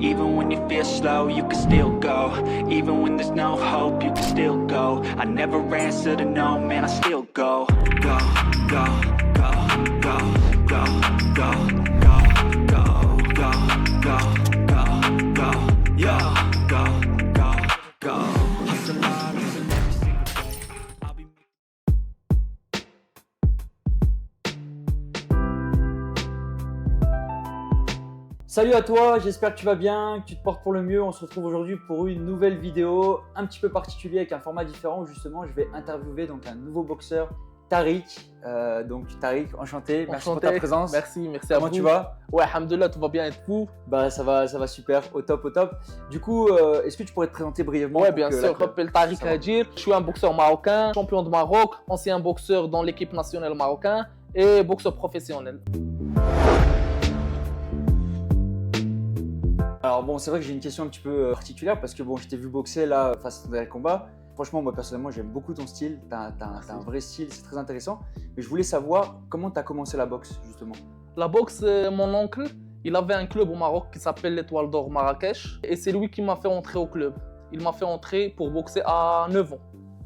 Even when you feel slow, you can still go. Even when there's no hope, you can still go. I never answer to no, man, I still go. Go, go, go, go, go, go, go, go, go, go, go, go, yeah, go, go, go. Hustle hard, hustle every single day. I'll be Salut à toi, j'espère que tu vas bien, que tu te portes pour le mieux. On se retrouve aujourd'hui pour une nouvelle vidéo un petit peu particulière avec un format différent où justement je vais interviewer donc un nouveau boxeur, Tariq. Donc Tariq, enchanté, merci pour ta présence. Merci à vous. Comment tu vas? Ouais, alhamdoulilah, tout va bien et vous? Bah ça va super, au top. Du coup, est-ce que tu pourrais te présenter brièvement? Ouais, bien sûr, je m'appelle Tariq Hadir, je suis un boxeur marocain, champion de Maroc, ancien boxeur dans l'équipe nationale marocaine et boxeur professionnel. Alors bon, c'est vrai que j'ai une question un petit peu particulière parce que bon, je t'ai vu boxer là face à ton dernier combat. Franchement, moi personnellement, j'aime beaucoup ton style. T'as un vrai style, c'est très intéressant. Mais je voulais savoir comment tu as commencé la boxe justement. La boxe, mon oncle, il avait un club au Maroc qui s'appelle l'Étoile d'Or Marrakech et c'est lui qui m'a fait entrer au club. Il m'a fait entrer pour boxer à 9 ans.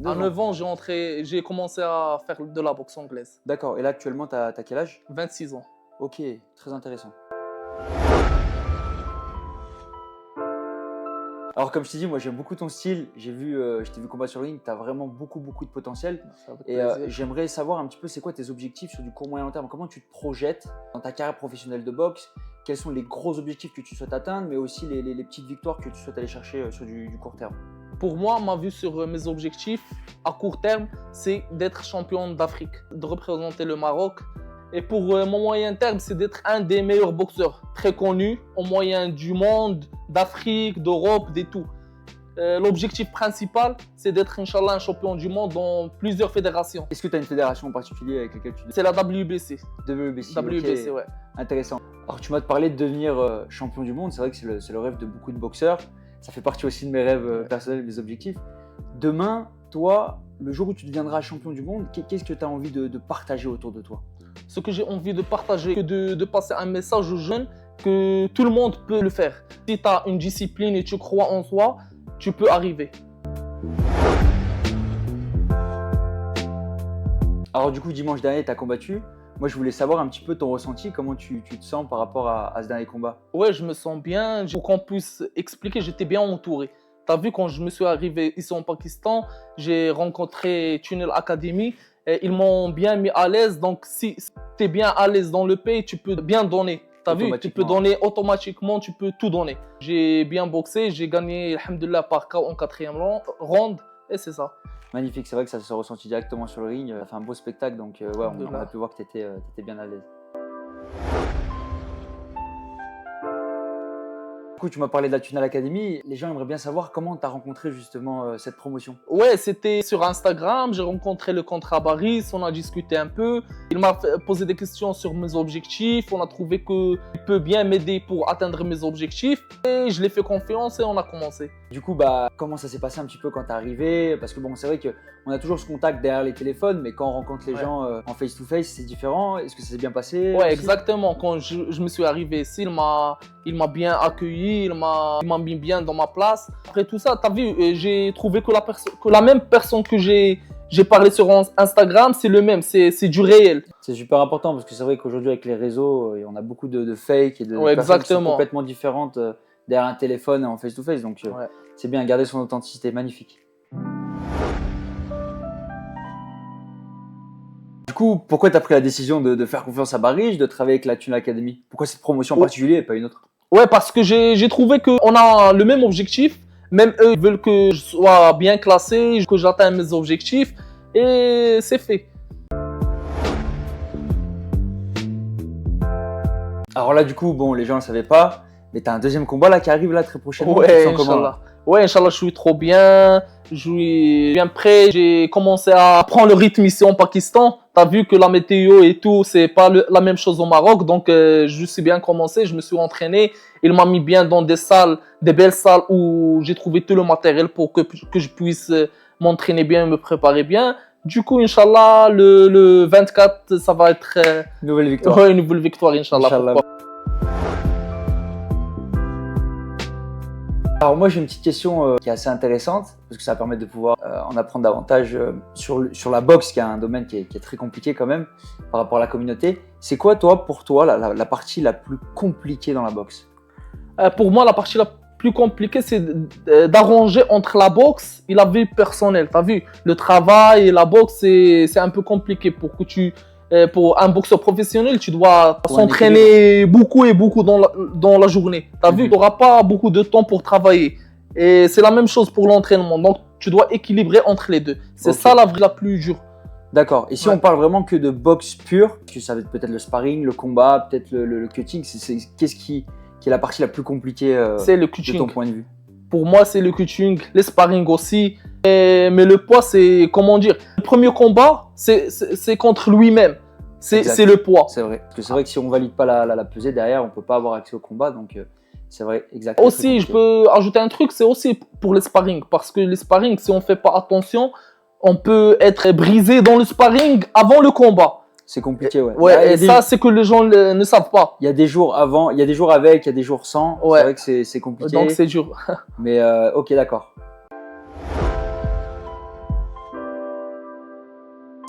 À 9 ans, j'ai commencé à faire de la boxe anglaise. D'accord, et là actuellement, tu as quel âge? 26 ans. Ok, très intéressant. Alors comme je t'ai dit, moi j'aime beaucoup ton style, je t'ai vu combattre sur le ring, tu as vraiment beaucoup de potentiel. Et j'aimerais savoir un petit peu c'est quoi tes objectifs sur du court moyen long terme, comment tu te projettes dans ta carrière professionnelle de boxe, quels sont les gros objectifs que tu souhaites atteindre, mais aussi les petites victoires que tu souhaites aller chercher sur du court terme. Pour moi, ma vue sur mes objectifs à court terme, c'est d'être champion d'Afrique, de représenter le Maroc. Et pour mon moyen terme, c'est d'être un des meilleurs boxeurs très connus au moyen du monde, d'Afrique, d'Europe, de tout. L'objectif principal, c'est d'être, Inch'Allah, un champion du monde dans plusieurs fédérations. Est-ce que tu as une fédération en particulier avec laquelle tu... C'est la WBC. WBC, WBC, okay. Ouais. Intéressant. Alors tu m'as parlé de devenir champion du monde, c'est vrai que c'est le rêve de beaucoup de boxeurs. Ça fait partie aussi de mes rêves personnels, mes objectifs. Demain, toi, le jour où tu deviendras champion du monde, qu'est-ce que tu as envie de partager autour de toi? Ce que j'ai envie de partager, c'est de passer un message aux jeunes que tout le monde peut le faire. Si tu as une discipline et tu crois en toi, tu peux arriver. Alors du coup, dimanche dernier, tu as combattu. Moi, je voulais savoir un petit peu ton ressenti, comment tu te sens par rapport à ce dernier combat. Ouais, je me sens bien. Pour qu'on puisse expliquer, j'étais bien entouré. Tu as vu, quand je me suis arrivé ici en Pakistan, j'ai rencontré Tunnel Academy. Et ils m'ont bien mis à l'aise. Donc, si tu es bien à l'aise dans le pays, tu peux bien donner. Tu as vu, tu peux donner automatiquement, tu peux tout donner. J'ai bien boxé, j'ai gagné, alhamdoulilah, par KO en 4e round. Et c'est ça. Magnifique, c'est vrai que ça se ressentit directement sur le ring. Ça fait un beau spectacle, donc ouais, on a pu voir que tu étais bien à l'aise. Du coup, tu m'as parlé de la Tunnel Academy. Les gens aimeraient bien savoir comment tu as rencontré justement cette promotion. Ouais, c'était sur Instagram. J'ai rencontré le contrat Baris. On a discuté un peu. Il m'a posé des questions sur mes objectifs. On a trouvé qu'il peut bien m'aider pour atteindre mes objectifs. Et je l'ai fait confiance et on a commencé. Du coup, comment ça s'est passé un petit peu quand tu es arrivé? Parce que bon, c'est vrai qu'on a toujours ce contact derrière les téléphones, mais quand on rencontre les gens en face-to-face, c'est différent. Est-ce que ça s'est bien passé? Ouais, exactement. Quand je me suis arrivé ici, il m'a bien accueilli, il m'a mis bien dans ma place. Après tout ça, tu as vu, j'ai trouvé que la même personne que j'ai parlé sur Instagram, c'est le même, c'est du réel. C'est super important parce que c'est vrai qu'aujourd'hui, avec les réseaux, on a beaucoup de fake et de personnes qui sont complètement différentes derrière un téléphone et en face-to-face. Donc, c'est bien, garder son authenticité, magnifique. Du coup, pourquoi tu as pris la décision de faire confiance à Baris, de travailler avec la Tunnel Academy? Pourquoi cette promotion en particulier et pas une autre? Ouais, parce que j'ai trouvé qu'on a le même objectif. Même eux, ils veulent que je sois bien classé, que j'atteigne mes objectifs. Et c'est fait. Alors là, du coup, bon, les gens ne le savaient pas, mais tu as un deuxième combat là qui arrive là très prochainement. Ouais, Inch'Allah. Ouais, Inch'Allah, je suis trop bien. Je suis bien prêt. J'ai commencé à prendre le rythme ici en Pakistan. Tu as vu que la météo et tout, c'est pas la même chose au Maroc. Donc, je suis bien commencé. Je me suis entraîné. Il m'a mis bien dans des salles, des belles salles où j'ai trouvé tout le matériel pour que je puisse m'entraîner bien, me préparer bien. Du coup, Inch'Allah, le 24, ça va être nouvelle victoire. Ouais, une nouvelle victoire, Inch'Allah. Alors moi j'ai une petite question qui est assez intéressante parce que ça va permettre de pouvoir en apprendre davantage sur la boxe qui est un domaine qui est très compliqué quand même par rapport à la communauté. C'est quoi pour toi la partie la plus compliquée dans la boxe? Pour moi, la partie la plus compliquée, c'est d'arranger entre la boxe et la vie personnelle. Tu as vu, le travail et la boxe, c'est un peu compliqué pour un boxeur professionnel, tu dois s'entraîner beaucoup et beaucoup dans la journée. Tu as vu, tu n'auras pas beaucoup de temps pour travailler. Et c'est la même chose pour l'entraînement. Donc, tu dois équilibrer entre les deux. C'est ça la vie la plus dure. D'accord. Et si on parle vraiment que de boxe pure, que ça va être peut-être le sparring, le combat, peut-être le cutting, qu'est-ce qui est la partie la plus compliquée c'est le cutting. De ton point de vue? Pour moi, c'est le cutting, les sparring aussi. Mais le poids, c'est, comment dire, le premier combat, c'est contre lui-même. C'est le poids. C'est vrai. Parce que c'est vrai que si on ne valide pas la pesée derrière, on ne peut pas avoir accès au combat. Donc, c'est vrai, exactement. Aussi, je peux ajouter un truc, c'est aussi pour les sparring. Parce que les sparring, si on ne fait pas attention, on peut être brisé dans le sparring avant le combat. C'est compliqué, ouais. Ouais, et ça, c'est que les gens ne savent pas. Il y a des jours avant, il y a des jours avec, il y a des jours sans. Ouais. C'est vrai que c'est compliqué. Donc, c'est dur. Mais ok, d'accord.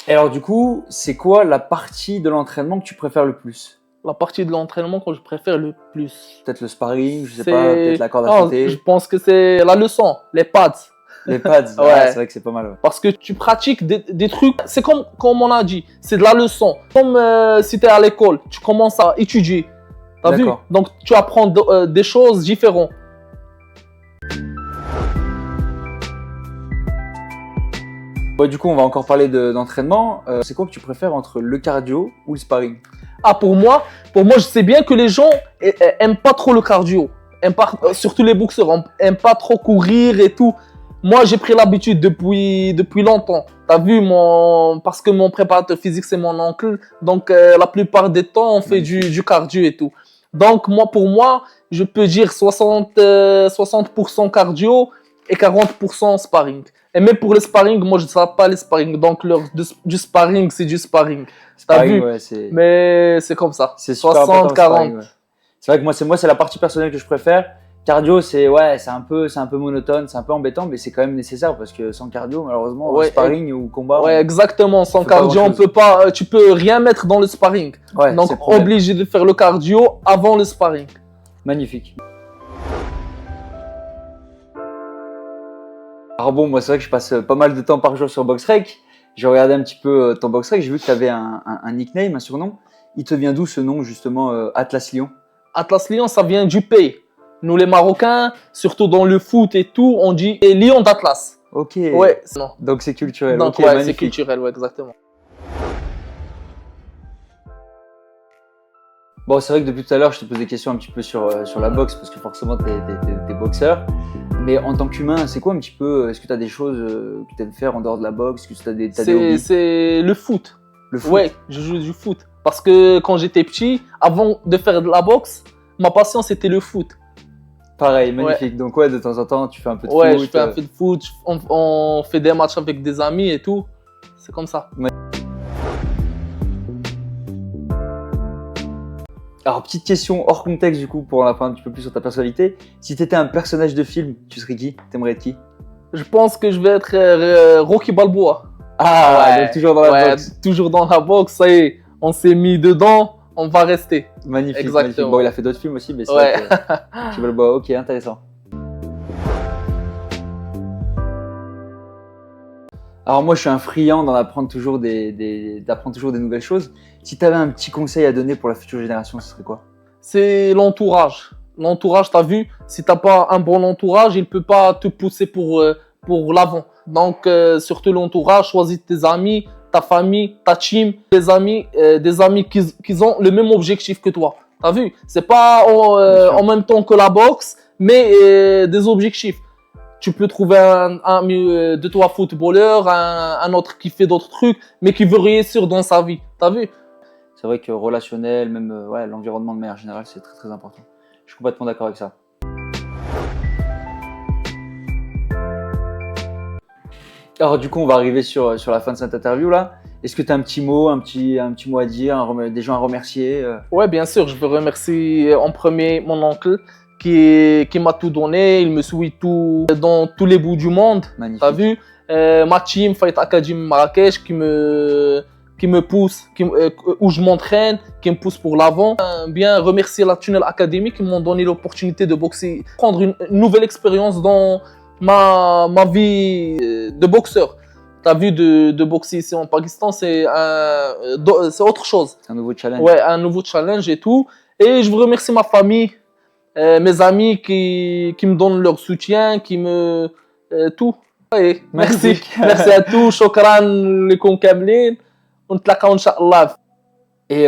Et alors, du coup, c'est quoi la partie de l'entraînement que tu préfères le plus? La partie de l'entraînement que je préfère le plus. Peut-être le sparring, je sais pas, peut-être la corde à sauter. Je pense que c'est la leçon, les pads. Les pads, ouais. C'est vrai que c'est pas mal. Ouais. Parce que tu pratiques des trucs, c'est comme on a dit, c'est de la leçon. Comme si tu es à l'école, tu commences à étudier. T'as vu? Donc tu apprends des choses différentes. Ouais, du coup, on va encore parler d'entraînement. C'est quoi que tu préfères entre le cardio ou le sparring? Ah, pour moi, je sais bien que les gens aiment pas trop le cardio. Surtout les boxeurs, aiment pas trop courir et tout. Moi, j'ai pris l'habitude depuis longtemps. T'as vu, parce que mon préparateur physique, c'est mon oncle. Donc, la plupart des temps, on fait du cardio et tout. Donc, pour moi, je peux dire 60% cardio et 40% sparring. Et même pour le sparring, moi, je ne sais pas les sparring. Donc, du sparring, c'est du sparring. T'as vu? Ouais, mais c'est comme ça. C'est 60-40. Ouais. C'est vrai que moi, c'est la partie personnelle que je préfère. Cardio, c'est un peu monotone, c'est un peu embêtant, mais c'est quand même nécessaire parce que sans cardio, malheureusement, sparring ou combat. Ouais, exactement. Sans cardio, on peut pas, tu peux rien mettre dans le sparring. Ouais, donc, obligé de faire le cardio avant le sparring. Magnifique. Alors bon, moi, c'est vrai que je passe pas mal de temps par jour sur BoxRec. J'ai regardé un petit peu ton BoxRec, j'ai vu que tu avais un nickname, un surnom. Il te vient d'où ce nom, justement, Atlas Lion? Atlas Lion, ça vient du pays. Nous, les Marocains, surtout dans le foot et tout, on dit Lion d'Atlas. Ok. Ouais. Donc c'est culturel. Donc okay, ouais, c'est culturel, ouais, exactement. Bon, c'est vrai que depuis tout à l'heure, je te pose des questions un petit peu sur la boxe parce que forcément, t'es boxeur. Mais en tant qu'humain, c'est quoi un petit peu, est-ce que tu as des choses que tu aimes faire en dehors de la boxe? Est-ce que tu as des hobbies? C'est le foot. Le foot? Ouais, je joue du foot. Parce que quand j'étais petit, avant de faire de la boxe, ma passion, c'était le foot. Pareil, magnifique. Ouais. Donc ouais, de temps en temps, tu fais un peu de foot. Ouais, je fais un peu de foot. On fait des matchs avec des amis et tout. C'est comme ça. Ouais. Alors, petite question hors contexte du coup, pour en apprendre un petit peu plus sur ta personnalité. Si tu étais un personnage de film, tu serais qui? T'aimerais être qui? Je pense que je vais être Rocky Balboa. Ah, ouais, donc toujours dans la boxe. Toujours dans la boxe, ça y est, on s'est mis dedans. On va rester. Magnifique. Exactement. Magnifique. Bon, il a fait d'autres films aussi, mais c'est vrai que tu veux le voir. Ok, intéressant. Alors moi, je suis un friand d'apprendre toujours des nouvelles choses. Si tu avais un petit conseil à donner pour la future génération, ce serait quoi? C'est l'entourage. L'entourage, tu as vu, si tu n'as pas un bon entourage, il ne peut pas te pousser pour l'avant. Donc, surtout l'entourage, choisis tes amis, ta famille, ta team, des amis qui ont le même objectif que toi. T'as vu? C'est pas en même temps que la boxe, mais des objectifs. Tu peux trouver un ami de toi footballeur, un autre qui fait d'autres trucs, mais qui veut réussir dans sa vie. T'as vu? C'est vrai que relationnel, même l'environnement de manière générale, c'est très très important. Je suis complètement d'accord avec ça. Alors du coup, on va arriver sur la fin de cette interview là. Est-ce que tu as un petit mot à dire, des gens à remercier? Ouais, bien sûr. Je veux remercier en premier mon oncle qui m'a tout donné. Il me suit tout, dans tous les bouts du monde. Magnifique. T'as vu? Ma team, Fight Academy Marrakech, qui me pousse, où je m'entraîne, qui me pousse pour l'avant. Bien remercier la Tunnel Academy qui m'ont donné l'opportunité de boxer, prendre une nouvelle expérience dans ma vie de boxeur. T'as vu, de boxer ici en Pakistan, c'est autre chose. C'est un nouveau challenge. Ouais, un nouveau challenge et tout. Et je veux remercier ma famille, mes amis qui me donnent leur soutien, qui me... tout. Ouais, merci. Magnifique. Merci à tous. Shukran لكم كاملين. ونتلاقاو إن شاء الله. Et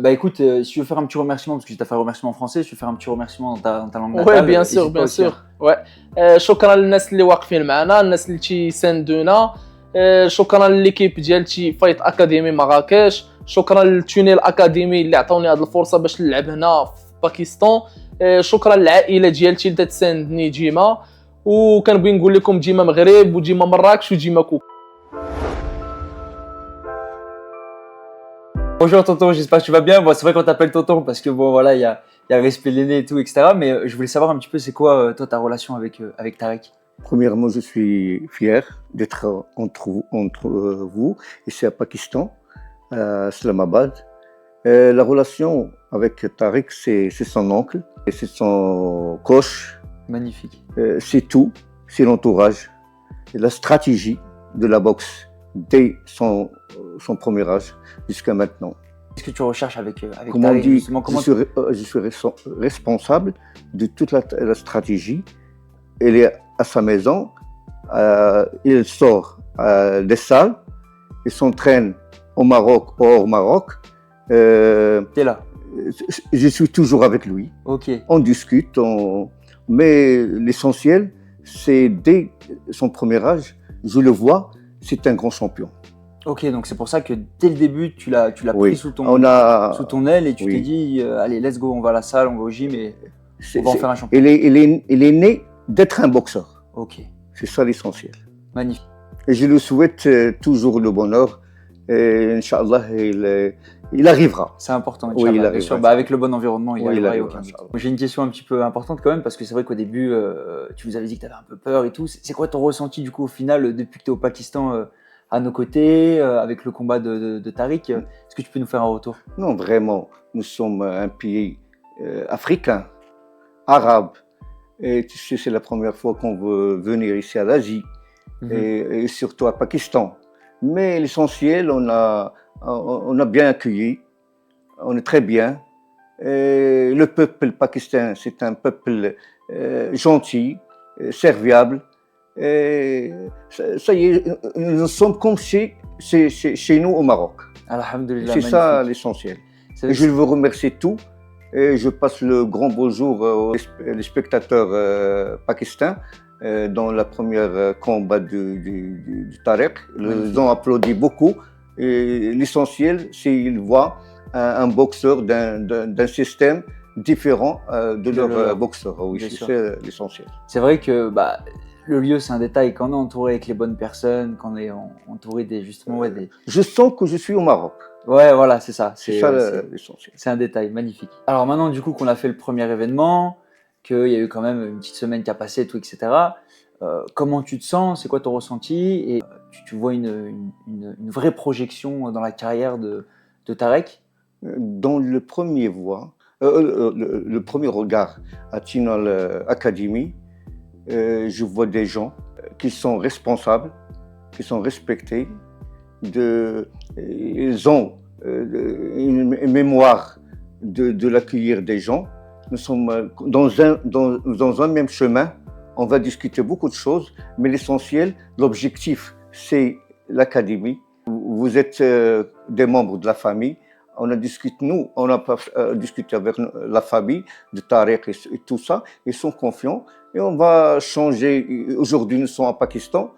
bah écoute, si tu veux faire un petit remerciement, parce que tu as fait un remerciement en français, si tu veux faire un petit remerciement dans ta langue natale. Ouais, bien sûr, bien sûr. Ouais. شكرا للناس اللي واقفين معنا، الناس اللي تيساندونا. شكرا لليكيب ديالتي فايت اكاديمي مراكش. شكرا للتونيل اكاديمي اللي عطاوني هذه الفرصه باش نلعب هنا في باكستان. شكرا للعائله ديالتي اللي تساندني ديما، وكنبغي نقول لكم ديما مغرب وديما مراكش وديما كوك. Bonjour tonton, j'espère que tu vas bien. Bon, c'est vrai qu'on t'appelle tonton parce que bon voilà, il y a respect de l'aîné et tout, etc. Mais je voulais savoir un petit peu c'est quoi toi ta relation avec Tarek. Premièrement, je suis fier d'être entre vous, ici à Pakistan, à Islamabad. La relation avec Tarek, c'est son oncle, et c'est son coach, Magnifique. c'est tout, c'est l'entourage, et la stratégie de la boxe dès son premier âge jusqu'à maintenant. Qu'est-ce que tu recherches avec Comme on Tarek dit, justement, comment je suis responsable de toute la stratégie. Il est à sa maison, il sort des salles, il s'entraîne au Maroc ou hors Maroc. T'es là. Je suis toujours avec lui. Ok. On discute, mais l'essentiel, c'est dès son premier âge, je le vois, c'est un grand champion. Ok, donc c'est pour ça que dès le début, tu l'as Oui. pris sous ton aile et tu Oui. t'es dit, allez, let's go, on va à la salle, on va au gym et on va en faire un champion. Il est né d'être un boxeur. Ok, C'est ça l'essentiel. magnifique. Et je lui souhaite toujours le bonheur. Et Inch'Allah, il arrivera. C'est important, Oui, Inch'Allah, il bien arrivera, sûr. Inch'Allah. Bah, avec le bon environnement, il Oui, il arrivera, arrivera, aucun doute. Inch'Allah. J'ai une question un petit peu importante quand même, parce que c'est vrai qu'au début, tu nous avais dit que tu avais un peu peur et tout. C'est quoi ton ressenti du coup au final, depuis que tu es au Pakistan à nos côtés, avec le combat de Tariq Est-ce que tu peux nous faire un retour? Non, vraiment, nous sommes un pays africain, arabe. Et tu sais, c'est la première fois qu'on veut venir ici à l'Asie, et surtout à Pakistan. Mais l'essentiel, on a bien accueilli, on est très bien. Et le peuple pakistanais, c'est un peuple gentil, serviable. Et ça y est, nous sommes comme chez nous au Maroc. Alhamdulillah, C'est ça magnifique. l'essentiel. C'est- Et je veux remercier tout. Et je passe le grand bonjour aux spectateurs pakistanais dans la première combat du Tarek. Ils ont applaudi beaucoup. Et l'essentiel, c'est qu'ils voient un boxeur d'un système différent de leur leur. boxeur. Oui, Bien c'est sûr. ça l'essentiel. C'est vrai que bah, le lieu, c'est un détail. Quand on est entouré avec les bonnes personnes, quand on est entouré justement des. Je sens que je suis au Maroc. Ouais, voilà, c'est ça. C'est ça ouais, l'essentiel. c'est un détail magnifique. Alors maintenant, du coup, qu'on a fait le premier événement, qu'il y a eu quand même une petite semaine qui a passé, et tout, etc. Comment tu te sens? C'est quoi ton ressenti? Et tu vois une vraie projection dans la carrière de Tarek? Dans le premier le premier regard à Tunnel Academy, je vois des gens qui sont responsables, qui sont respectés. Ils ont une mémoire de l'accueillir des gens. Nous sommes dans un même chemin. On va discuter beaucoup de choses, mais l'essentiel, l'objectif, c'est l'académie. Vous êtes des membres de la famille. On a discuté avec la famille de Tarek et tout ça. Ils sont confiants et on va changer. Aujourd'hui, nous sommes à Pakistan.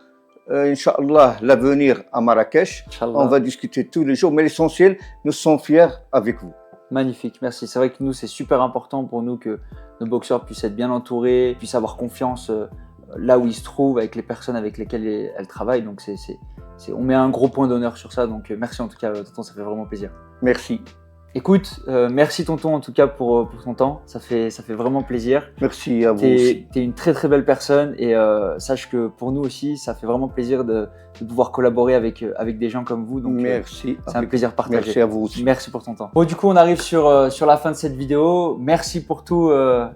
Inch'Allah, l'avenir à Marrakech. Inch'Allah. On va discuter tous les jours, mais l'essentiel, nous sommes fiers avec vous. Magnifique, merci. C'est vrai que nous, c'est super important pour nous que nos boxeurs puissent être bien entourés, puissent avoir confiance là où ils se trouvent, avec les personnes avec lesquelles elles travaillent. Donc, on met un gros point d'honneur sur ça. Donc, merci en tout cas, tonton, ça fait vraiment plaisir. Merci. Écoute, merci tonton en tout cas pour ton temps, ça fait vraiment plaisir. Merci à vous aussi. T'es une très très belle personne et sache que pour nous aussi, ça fait vraiment plaisir de pouvoir collaborer avec des gens comme vous. Donc, merci. C'est un plaisir partagé. Merci à vous aussi. Merci pour ton temps. Bon, du coup, on arrive sur la fin de cette vidéo. Merci pour tout,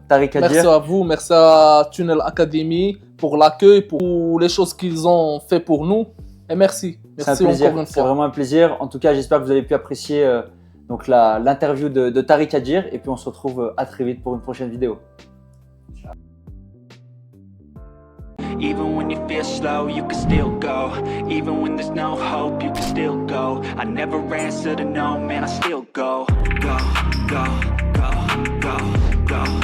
Tariq Adir. Merci à vous, merci à Tunnel Academy pour l'accueil, pour les choses qu'ils ont fait pour nous. Et merci. Merci encore une fois. C'est vraiment un plaisir. En tout cas, j'espère que vous avez pu apprécier donc l'interview de Tariq Adir. Et puis, on se retrouve à très vite pour une prochaine vidéo. Even when you feel slow, you can still go. Even when there's no hope, you can still go. I never answer to no, man, I still go. Go, go, go, go, go.